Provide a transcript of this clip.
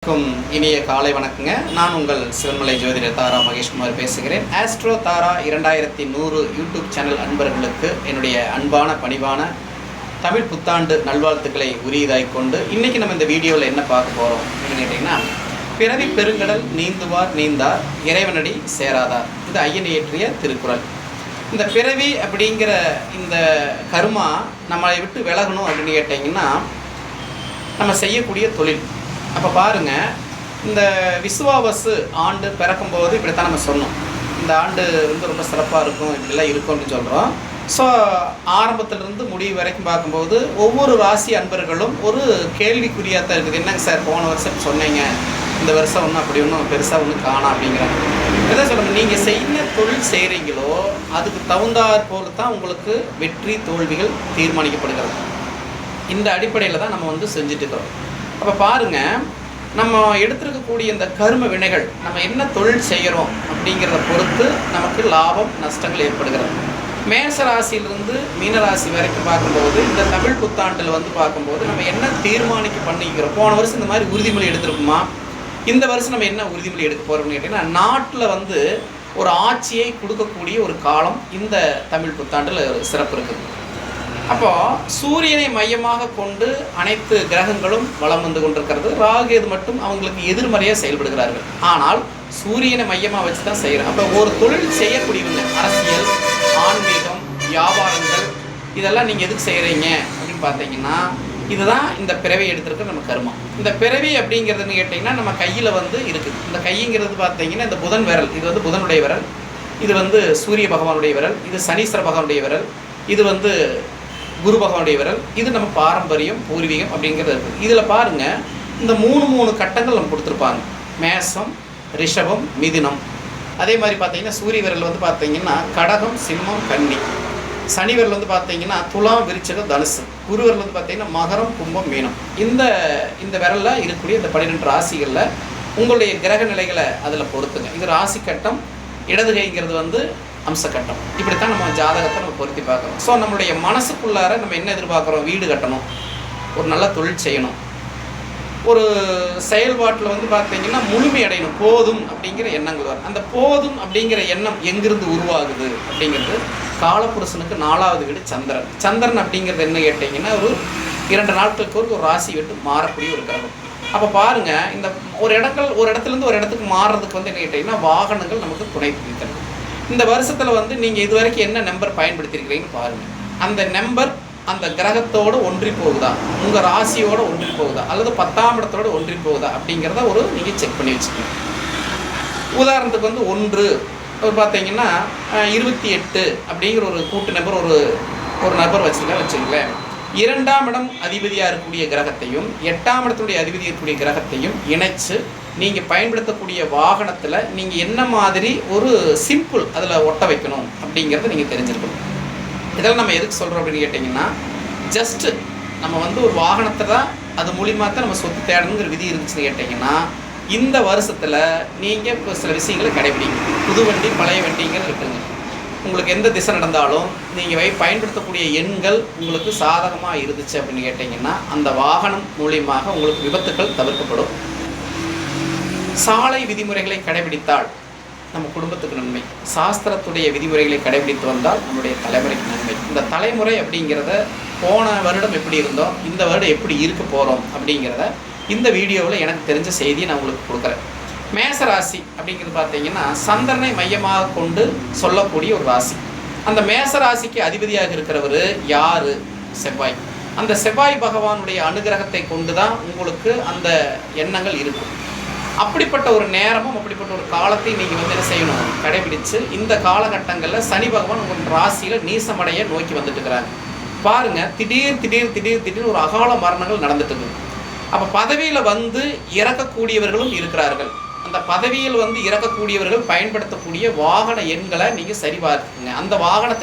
இனிய காலை வணக்கங்க. நான் உங்கள் சிவன்மலை ஜோதிடர் தாரா மகேஷ்குமார் பேசுகிறேன். ஆஸ்ட்ரோ தாரா 2100 யூடியூப் சேனல் அன்பர்களுக்கு என்னுடைய அன்பான பணிவான தமிழ் புத்தாண்டு நல்வாழ்த்துக்களை உரியதாய் கொண்டு இன்றைக்கி நம்ம இந்த வீடியோவில் என்ன பார்க்க போகிறோம் அப்படின்னு கேட்டிங்கன்னா, பிறவி பெருங்கடல் நீந்துவார் நீந்தார் இறைவனடி சேராதார். இது ஐயன் இயற்றிய திருக்குறள். இந்த பிறவி அப்படிங்கிற இந்த கர்மா நம்மளை விட்டு விலகணும் அப்படின்னு கேட்டிங்கன்னா, நம்ம செய்யக்கூடிய தொழில். அப்போ பாருங்கள், இந்த விசுவாவசு ஆண்டு பிறக்கும்போது இப்படித்தான் நம்ம சொன்னோம், இந்த ஆண்டு வந்து ரொம்ப சிறப்பாக இருக்கும், இப்படிலாம் இருக்கும் அப்படின்னு சொல்கிறோம். ஸோ ஆரம்பத்திலிருந்து முடிவு வரைக்கும் பார்க்கும்போது ஒவ்வொரு ராசி அன்பர்களும் ஒரு கேள்விக்குறியாக தான் இருக்குது. என்னங்க சார், போன வருஷம் சொன்னீங்க, இந்த வருஷம் ஒன்றும் அப்படி ஒன்றும் பெருசாக ஒன்றும் காணா அப்படிங்கிறாங்க. எதை சொல்லுங்கள், நீங்கள் செய்ய தொழில் செய்கிறீங்களோ அதுக்கு தகுந்தாற் போல தான் உங்களுக்கு வெற்றி தோல்விகள் தீர்மானிக்கப்படுகிறது. இந்த அடிப்படையில் தான் நம்ம வந்து செஞ்சுட்டு இருக்கிறோம். அப்போ பாருங்கள், நம்ம எடுத்துருக்கக்கூடிய இந்த கர்ம வினைகள், நம்ம என்ன தொழில் செய்கிறோம் அப்படிங்கிறத பொறுத்து நமக்கு லாபம் நஷ்டங்கள் ஏற்படுகிறது. மேச ராசியிலிருந்து மீனராசி வரைக்கும் பார்க்கும்போது, இந்த தமிழ் புத்தாண்டில் வந்து பார்க்கும்போது நம்ம என்ன பண்ணிக்கிறோம். போன வருஷம் இந்த மாதிரி உறுதிமொழி எடுத்துருக்குமா, இந்த வருஷம் நம்ம என்ன உறுதிமொழி எடுக்க போகிறோம்னு கேட்டிங்கன்னா, நாட்டில் வந்து ஒரு ஆட்சியை கொடுக்கக்கூடிய ஒரு காலம் இந்த தமிழ் புத்தாண்டில் சிறப்பு இருக்குது. அப்போது சூரியனை மையமாக கொண்டு அனைத்து கிரகங்களும் வலம் வந்து கொண்டிருக்கிறது. ராகு மட்டும் அவங்களுக்கு எதிர்மறையாக செயல்படுகிறார்கள். ஆனால் சூரியனை மையமாக வச்சு தான் செய்கிறோம். அப்போ ஒரு தொழில் செய்யக்கூடியவங்க, அரசியல், ஆன்மீகம், வியாபாரங்கள், இதெல்லாம் நீங்கள் எதுக்கு செய்கிறீங்க அப்படின்னு பார்த்தீங்கன்னா, இதுதான் இந்த பிறவி எடுத்துருக்க நம்ம கர்மம். இந்த பிறவி அப்படிங்கிறதுன்னு கேட்டிங்கன்னா நம்ம கையில் வந்து இருக்குது. இந்த கைங்கிறது பார்த்தீங்கன்னா இந்த புதன் விரல், இது வந்து புதனுடைய விரல், இது வந்து சூரிய பகவானுடைய விரல், இது சனீஸ்வர பகவானுடைய விரல், இது வந்து குரு பகவானுடைய விரல், இது நம்ம பாரம்பரியம் பூர்வீகம் அப்படிங்கிறது இருக்குது. இதில் பாருங்கள், இந்த மூணு கட்டங்கள் நம்ம கொடுத்துருப்பாங்க. மேசம், ரிஷபம், மிதுனம். அதே மாதிரி பார்த்தீங்கன்னா சூரிய விரல் வந்து பார்த்தீங்கன்னா கடகம், சிம்மம், கன்னி. சனி விரல் வந்து பார்த்தீங்கன்னா துலாம், விருச்சிகம், தனுசு. குரு விரல் வந்து பார்த்தீங்கன்னா மகரம், கும்பம், மீனம். இந்த விரலில் இருக்கக்கூடிய இந்த 12 ராசிகளில் உங்களுடைய கிரக நிலைகளை அதில் பொறுத்துங்க. இது ராசி கட்டம், இடது கைங்கிறது வந்து அம்சக்கட்டம். இப்படித்தான் நம்ம ஜாதகத்தை நம்ம பொருத்தி பார்க்குறோம். ஸோ நம்மளுடைய மனசுக்குள்ளார நம்ம என்ன எதிர்பார்க்குறோம், வீடு கட்டணும், ஒரு நல்ல தொழில் செய்யணும், ஒரு செயல்பாட்டில் வந்து பார்த்தீங்கன்னா முழுமை அடையணும், போதும் அப்படிங்கிற எண்ணங்கள் வரும். அந்த போதும் அப்படிங்கிற எண்ணம் எங்கிருந்து உருவாகுது அப்படிங்கிறது, காலப்புருஷனுக்கு 4வது வீடு சந்திரன். சந்திரன் அப்படிங்கிறது என்ன கேட்டிங்கன்னா, ஒரு 2 நாட்களுக்கு ஒரு ராசி விட்டு மாறக்கூடிய ஒரு கிரகம். அப்போ பாருங்கள், இந்த ஒரு இடத்துலேருந்து ஒரு இடத்துக்கு மாறுறதுக்கு வந்து என்ன கேட்டிங்கன்னா வாகனங்கள் நமக்கு துணை புரித்தது. இந்த வருஷத்தில் வந்து நீங்கள் இது வரைக்கும் என்ன நம்பர் பயன்படுத்தியிருக்கிறீங்கன்னு பாருங்கள். அந்த நம்பர் அந்த கிரகத்தோடு ஒன்றி போகுதா, உங்கள் ராசியோடு ஒன்றி போகுதா, அல்லது 10ஆம் இடத்தோடு ஒன்றி போகுதா அப்படிங்கிறத நீங்கள் செக் பண்ணி வச்சுக்கணும். உதாரணத்துக்கு வந்து 1 பார்த்தீங்கன்னா 28 அப்படிங்கிற ஒரு கூட்டு நம்பர் ஒரு நபர் வச்சுங்களேன். 2ஆம் இடம் அதிபதியாக இருக்கக்கூடிய கிரகத்தையும் 8ஆம் இடத்துடைய அதிபதி இருக்கக்கூடிய கிரகத்தையும் இணைச்சு நீங்கள் பயன்படுத்தக்கூடிய வாகனத்தில் நீங்கள் என்ன மாதிரி ஒரு சிம்பிள் அதில் ஒட்ட வைக்கணும் அப்படிங்கிறத நீங்கள் தெரிஞ்சிருக்கணும். இதெல்லாம் நம்ம எதுக்கு சொல்கிறோம் அப்படின்னு கேட்டிங்கன்னா, ஜஸ்ட்டு நம்ம வந்து ஒரு வாகனத்தை தான் அது மூலிமா தான் நம்ம சொத்து தேடணுங்கிற விதி இருந்துச்சுன்னு கேட்டிங்கன்னா, இந்த வருஷத்தில் நீங்கள் இப்போ சில விஷயங்களை கடைபிடிங்க. புது வண்டி பழைய வண்டிங்கிறது இருக்குங்க. உங்களுக்கு எந்த திசை நடந்தாலும் நீங்கள் பயன்படுத்தக்கூடிய எண்கள் உங்களுக்கு சாதகமாக இருந்துச்சு அப்படின்னு கேட்டிங்கன்னா, அந்த வாகனம் மூலியமாக உங்களுக்கு விபத்துக்கள் தவிர்க்கப்படும். சாலை விதிமுறைகளை கடைபிடித்தால் நம்ம குடும்பத்துக்கு நன்மை. சாஸ்திரத்துடைய விதிமுறைகளை கடைபிடித்து வந்தால் நம்முடைய தலைமுறைக்கு நன்மை. இந்த தலைமுறை அப்படிங்கிறத போன வருடம் எப்படி இருந்தோம், இந்த வருடம் எப்படி இருக்க போகிறோம் அப்படிங்கிறத இந்த வீடியோவில் எனக்கு தெரிஞ்ச செய்தியை நான் உங்களுக்கு கொடுக்குறேன். மேசராசி அப்படிங்கிறது பார்த்தீங்கன்னா சந்திரனை மையமாக கொண்டு சொல்லக்கூடிய ஒரு ராசி. அந்த மேசராசிக்கு அதிபதியாக இருக்கிறவர் யார், செவ்வாய். அந்த செவ்வாய் பகவானுடைய அனுகிரகத்தை கொண்டு தான் உங்களுக்கு அந்த எண்ணங்கள் இருக்கும். அப்படிப்பட்ட ஒரு நேரமும் அப்படிப்பட்ட ஒரு காலத்தை நீங்கள் வந்து என்ன செய்யணும், கடைபிடிச்சு இந்த காலகட்டங்களில் சனி பகவான் உங்கள் ராசியில் நீசமடைய நோக்கி வந்துட்டு இருக்கிறாங்க. பாருங்கள், திடீர் ஒரு அகால மரணங்கள் நடந்துட்டு இருக்குது. அப்போ பதவியில் வந்து இறக்கக்கூடியவர்களும் இருக்கிறார்கள். அந்த பதவியில் வந்து இறக்கக்கூடியவர்கள் பயன்படுத்தக்கூடிய வாகன எண்களை நீங்கள் சரி பார்த்துக்குங்க. அந்த வாகனத்தை